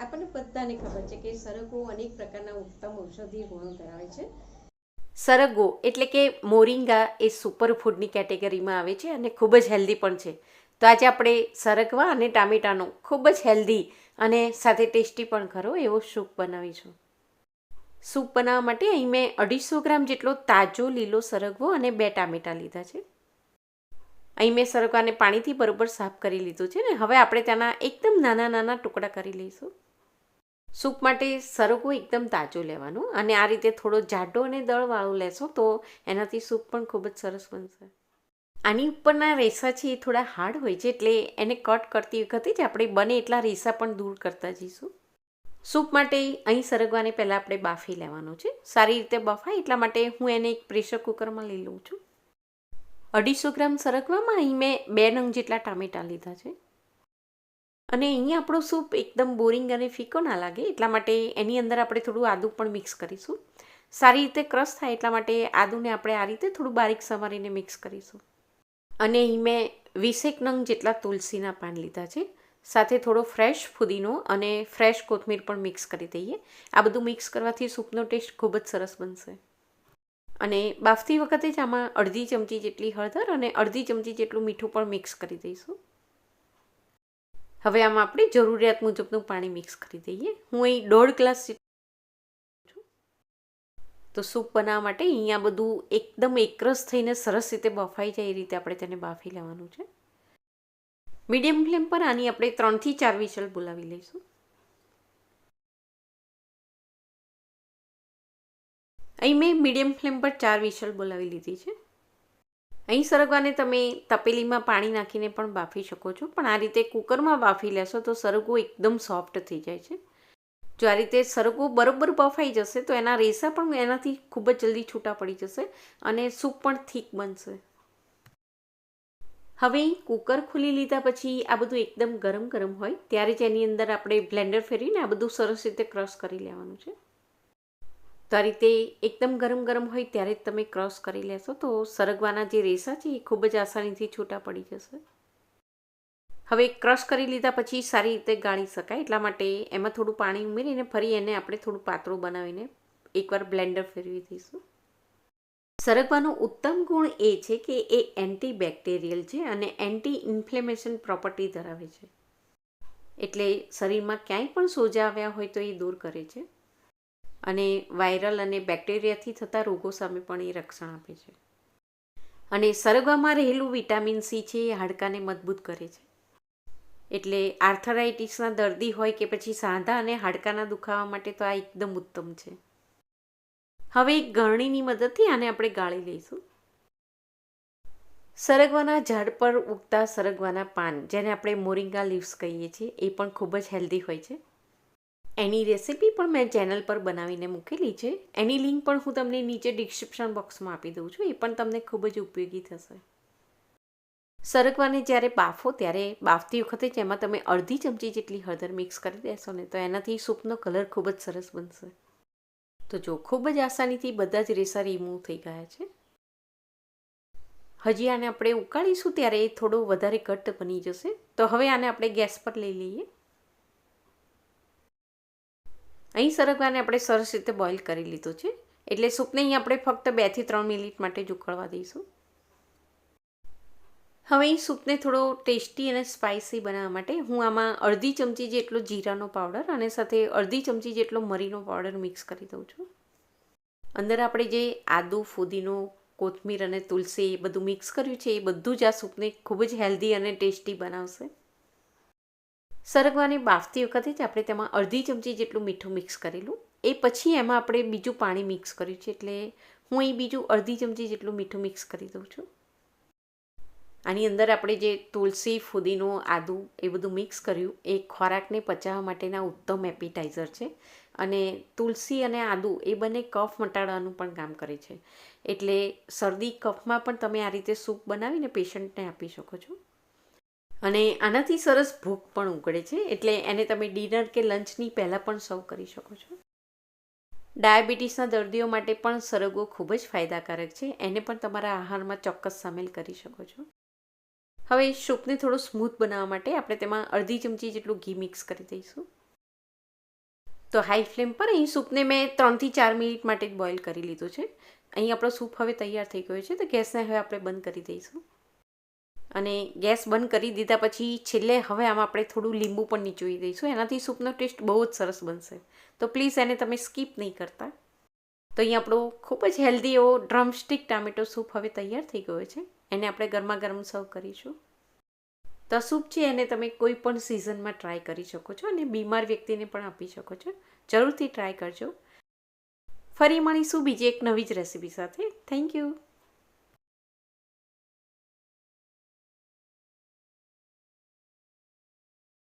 આપણને બધાને ખબર છે કે સરગવો અનેક પ્રકારના ઉત્તમ ઔષધીય ગુણો ધરાવે છે. સરગવો એટલે કે મોરિંગા એ સુપરફૂડની કેટેગરીમાં આવે છે અને ખૂબ જ હેલ્ધી પણ છે. તો આજે આપણે સરગવા અને ટામેટાનો ખૂબ જ હેલ્ધી અને સાથે ટેસ્ટી પણ ખરો એવો સૂપ બનાવીશું. સૂપ બનાવવા માટે અહીં મેં 250 ગ્રામ જેટલો તાજો લીલો સરગવો અને 2 ટામેટાં લીધા છે. અહીં મેં સરગવાને પાણીથી બરોબર સાફ કરી લીધું છે ને હવે આપણે તેના એકદમ નાના નાના ટુકડા કરી લઈશું. સૂપ માટે સરગવો એકદમ તાજો લેવાનો અને આ રીતે થોડો જાડો અને દળવાળો લેશો તો એનાથી સૂપ પણ ખૂબ જ સરસ બનશે. આની ઉપરના રેસા છે એ થોડા હાર્ડ હોય છે એટલે એને કટ કરતી વખતે જ આપણે બને એટલા રેસા પણ દૂર કરતા જઈશું. સૂપ માટે અહીં સરગવાને પહેલાં આપણે બાફી લેવાનું છે. સારી રીતે બફાય એટલા માટે હું એને એક પ્રેશર કુકરમાં લઈ લઉં છું. 250 ગ્રામ સરગવામાં અહીં મેં 2 નંગ જેટલા ટામેટાં લીધા છે. અને અહીંયા આપણો સૂપ એકદમ બોરિંગ અને ફીકો ના લાગે એટલા માટે એની અંદર આપણે થોડું આદું પણ મિક્સ કરીશું. સારી રીતે ક્રશ થાય એટલા માટે આદુને આપણે આ રીતે થોડું બારીક સમારીને મિક્સ કરીશું. અને અહીં મેં 20 નંગ જેટલા તુલસીના પાન લીધા છે. સાથે થોડો ફ્રેશ ફુદીનો અને ફ્રેશ કોથમીર પણ મિક્સ કરી દઈએ. આ બધું મિક્સ કરવાથી સૂપનો ટેસ્ટ ખૂબ જ સરસ બનશે. અને બાફતી વખતે જ આમાં અડધી ચમચી જેટલી હળદર અને અડધી ચમચી જેટલું મીઠું પણ મિક્સ કરી દઈશું. હવે આમાં આપણે જરૂરિયાત મુજબનું પાણી મિક્સ કરી દઈએ. હું અહીં 1.5 ગ્લાસ છું. તો સૂપ બનાવવા માટે અહીંયા બધું એકદમ એકરસ થઈને સરસ રીતે બફાઈ જાય એ રીતે આપણે તેને બાફી લેવાનું છે. મીડિયમ ફ્લેમ પર આની આપણે 3 થી 4 વિસલ બોલાવી લઈશું. અહીં મેં મીડિયમ ફ્લેમ પર 4 વિસલ બોલાવી લીધી છે. અહીં સરગવાને તમે તપેલીમાં પાણી નાખીને પણ બાફી શકો છો પણ આ રીતે કુકરમાં બાફી લેશો તો સરગવો એકદમ સોફ્ટ થઈ જાય છે. જો આ રીતે સરગવો બરોબર બફાઈ જશે તો એના રેસા પણ એનાથી ખૂબ જ જલ્દી છૂટા પડી જશે અને સૂપ પણ થીક બનશે. હવે કુકર ખોલી લીધા પછી આ બધું એકદમ ગરમ ગરમ હોય ત્યારે જ એની અંદર આપણે બ્લેન્ડર ફેરવીને આ બધું સરસ રીતે ક્રશ કરી લેવાનું છે. તો આ રીતે એકદમ ગરમ ગરમ હોય ત્યારે જ તમે ક્રશ કરી લેશો તો સરગવાના જે રેસા છે એ ખૂબ જ આસાનીથી છૂટા પડી જશે. હવે ક્રશ કરી લીધા પછી સારી રીતે ગાળી શકાય એટલા માટે એમાં થોડું પાણી ઉમેરીને ફરી એને આપણે થોડું પાતળું બનાવીને એકવાર બ્લેન્ડર ફેરવી દઈશું. સરગવાનો ઉત્તમ ગુણ એ છે કે એ એન્ટીબેક્ટેરિયલ છે અને એન્ટી ઇન્ફ્લેમેશન પ્રોપર્ટી ધરાવે છે. એટલે શરીરમાં ક્યાંય પણ સોજા આવ્યા હોય તો એ દૂર કરે છે અને વાયરલ અને બેક્ટેરિયાથી થતા રોગો સામે પણ એ રક્ષણ આપે છે. અને સરગવામાં રહેલું વિટામિન સી છે એ હાડકાને મજબૂત કરે છે. એટલે આર્થરાઇટિસના દર્દી હોય કે પછી સાંધા અને હાડકાના દુખાવા માટે તો આ એકદમ ઉત્તમ છે. હવે એક ગળણીની મદદથી આને આપણે ગાળી લઈશું. સરગવાના ઝાડ પર ઉગતા સરગવાના પાન જેને આપણે મોરિંગા લીવ્સ કહીએ છીએ એ પણ ખૂબ જ હેલ્ધી હોય છે. એની રેસીપી પણ મેં ચેનલ પર બનાવીને મૂકેલી છે. એની લિંક પણ હું તમને નીચે ડિસ્ક્રિપ્શન બોક્સમાં આપી દઉં છું. એ પણ તમને ખૂબ જ ઉપયોગી થશે. સરગવાને જ્યારે બાફો ત્યારે બાફતી વખતે જ એમાં તમે અડધી ચમચી જેટલી હળદર મિક્સ કરી દેશો ને તો એનાથી સૂપનો કલર ખૂબ જ સરસ બનશે. તો જો ખૂબ જ આસાનીથી બધા જ રેસા રિમૂવ થઈ ગયા છે. હજી આને આપણે ઉકાળીશું ત્યારે એ થોડો વધારે ઘટ્ટ બની જશે. તો હવે આને આપણે ગેસ પર લઈ લઈએ. અહીં સરગવાને આપણે સરસ રીતે બોઇલ કરી લીધો છે એટલે સૂપને અહીં આપણે ફક્ત 2 થી 3 મિનિટ માટે જ ઉકળવા દઈશું. હવે અહીં સૂપને થોડો ટેસ્ટી અને સ્પાઇસી બનાવવા માટે હું આમાં અડધી ચમચી જેટલો જીરાનો પાવડર અને સાથે અડધી ચમચી જેટલો મરીનો પાવડર મિક્સ કરી દઉં છું. અંદર આપણે જે આદુ, ફુદીનો, કોથમીર અને તુલસી એ બધું મિક્સ કર્યું છે એ બધું જ આ સૂપને ખૂબ જ હેલ્ધી અને ટેસ્ટી બનાવશે. સરગવાને બાફતી વખતે જ આપણે તેમાં અડધી ચમચી જેટલું મીઠું મિક્સ કરેલું. એ પછી એમાં આપણે બીજું પાણી મિક્સ કર્યું છે એટલે હું અહીં બીજું અડધી ચમચી જેટલું મીઠું મિક્સ કરી દઉં છું. આની અંદર આપણે જે તુલસી, ફુદીનો, આદુ એ બધું મિક્સ કર્યું એ ખોરાકને પચાવવા માટેના ઉત્તમ એપિટાઇઝર છે. અને તુલસી અને આદુ એ બંને કફ મટાડવાનું પણ કામ કરે છે. એટલે શરદી કફમાં પણ તમે આ રીતે સૂપ બનાવીને પેશન્ટને આપી શકો છો. અને આનાથી સરસ ભૂખ પણ ઉકળે છે એટલે એને તમે ડિનર કે લંચની પહેલાં પણ સર્વ કરી શકો છો. ડાયાબિટીસના દર્દીઓ માટે પણ સરગવો ખૂબ જ ફાયદાકારક છે. એને પણ તમારા આહારમાં ચોક્કસ સામેલ કરી શકો છો. હવે સૂપને થોડો સ્મૂથ બનાવવા માટે આપણે તેમાં અડધી ચમચી જેટલું ઘી મિક્સ કરી દઈશું. તો હાઈ ફ્લેમ પર અહીં સૂપને મેં 3 થી 4 મિનિટ માટે જ બોઇલ કરી લીધું છે. અહીં આપણો સૂપ હવે તૈયાર થઈ ગયો છે, તો ગેસને હવે આપણે બંધ કરી દઈશું. અને ગેસ બંધ કરી દીધા પછી છેલ્લે હવે આમાં આપણે થોડું લીંબુ પણ નીચોવી દઈશું. એનાથી સૂપનો ટેસ્ટ બહુ જ સરસ બનશે. તો પ્લીઝ એને તમે સ્કીપ નહીં કરતા. તો અહીં આપણો ખૂબ જ હેલ્ધી એવો ડ્રમસ્ટિક ટામેટો સૂપ હવે તૈયાર થઈ ગયો છે. એને આપણે ગરમા ગરમ સર્વ કરીશું. તો સૂપ છે એને તમે કોઈ પણ સિઝનમાં ટ્રાય કરી શકો છો અને બીમાર વ્યક્તિને પણ આપી શકો છો. જરૂરથી ટ્રાય કરજો. ફરી મળીશું બીજી એક નવી જ રેસીપી સાથે. Thank you.